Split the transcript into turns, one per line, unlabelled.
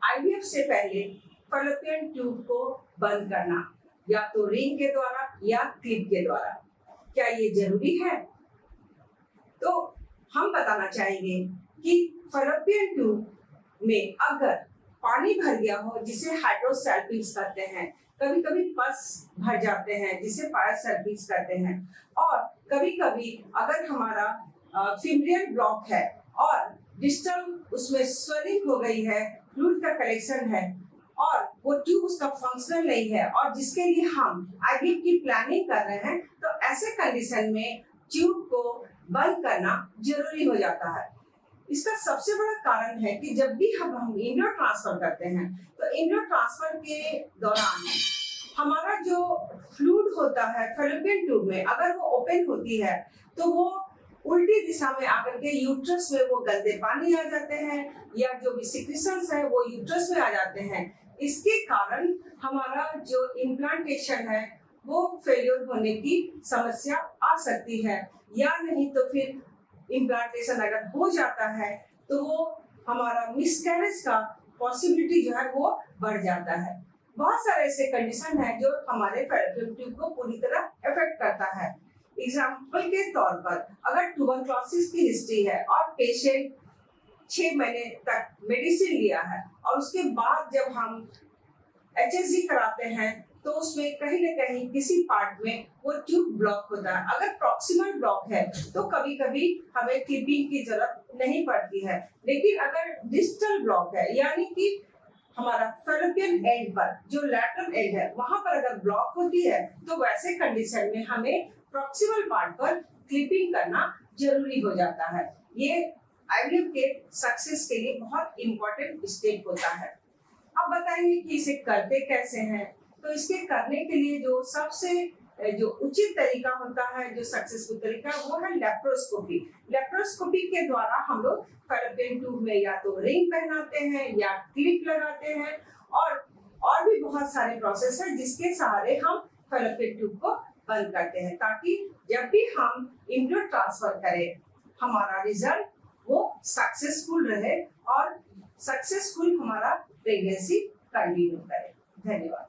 IVF से पहले fallopian tube को बंद करना, या तो रिंग के द्वारा या क्लिप के द्वारा, क्या ये जरूरी है? तो हम बताना चाहेंगे कि फैलोपियन ट्यूब में अगर पानी भर गया हो, जिसे हाइड्रोसेल्फिक्स कहते हैं, कभी कभी पस भर जाते हैं जिसे पायरोसेल्फिक्स कहते हैं, और कभी कभी अगर हमारा फीमरियल ब्लॉक है और डिस्टल उसमें स्वेलिंग हो गई है, फ्लूइड का कलेक्शन है और वो ट्यूब उसका फंक्शनल नहीं है और जिसके लिए हम आईवीएफ की प्लानिंग कर रहे हैं, तो ऐसे कंडीशन में ट्यूब को बंद करना जरूरी हो जाता है। इसका सबसे बड़ा कारण है कि जब भी हम एम्ब्रियो ट्रांसफर करते हैं, तो एम्ब्रियो ट्रांसफर के दौरान हमारा जो फ्लूइड होता है फैलोपियन ट्यूब में, अगर वो ओपन होती है तो वो उल्टी दिशा में आकर के यूट्रस में वो गंदे पानी आ जाते हैं, या जो भी सिक्रीशंस है वो यूट्रस में आ जाते हैं। इसके कारण हमारा जो इम्प्लांटेशन है वो फेलियर होने की समस्या आ सकती है, या नहीं तो फिर इम्प्लांटेशन अगर हो जाता है तो वो हमारा मिसकैरेज का पॉसिबिलिटी जो है वो बढ़ जाता है। बहुत सारे ऐसे कंडीशन है जो हमारे फैलोपियन ट्यूब को पूरी तरह इफेक्ट करता है। एग्जाम्पल के तौर पर अगर ट्यूबरक्लोसिस की हिस्ट्री है और पेशेंट 6 महीने तक मेडिसिन लिया है और उसके बाद जब हम HSG कराते हैं तो उसमें कहीं न कहीं किसी पार्ट में वो ट्यूब ब्लॉक होता है। अगर प्रॉक्सिमल ब्लॉक है तो कभी कभी हमें क्लिपिंग की जरूरत नहीं पड़ती है, लेकिन अगर डिस्टल ब्लॉक है, यानी कि हमारा फैलोपियन एंड पर जो लैटरल एंड है वहां पर अगर ब्लॉक होती है, तो वैसे कंडीशन में हमें प्रॉक्सिमल पार्ट पर क्लिपिंग करना जरूरी हो जाता है। ये आईवीएफ के सक्सेस के लिए बहुत इंपॉर्टेंट स्टेप होता है। अब बताएंगे कि इसे करते कैसे हैं। तो इसके करने के लिए जो सबसे जो उचित तरीका होता है, जो सक्सेसफुल तरीका, वो है लेप्रोस्कोपी। लेप्रोस्कोपी के द्वारा हम लोग फैलोपियन ट्यूब में या तो रिंग पहनाते हैं या क्लिप लगाते हैं, और भी बहुत सारे प्रोसेस है जिसके सहारे हम फैलोपियन ट्यूब को बंद करते हैं, ताकि जब भी हम एम्ब्रियो ट्रांसफर करें हमारा रिजल्ट वो सक्सेसफुल रहे और सक्सेसफुल हमारा प्रेगनेंसी कंटिन्यू करे। धन्यवाद।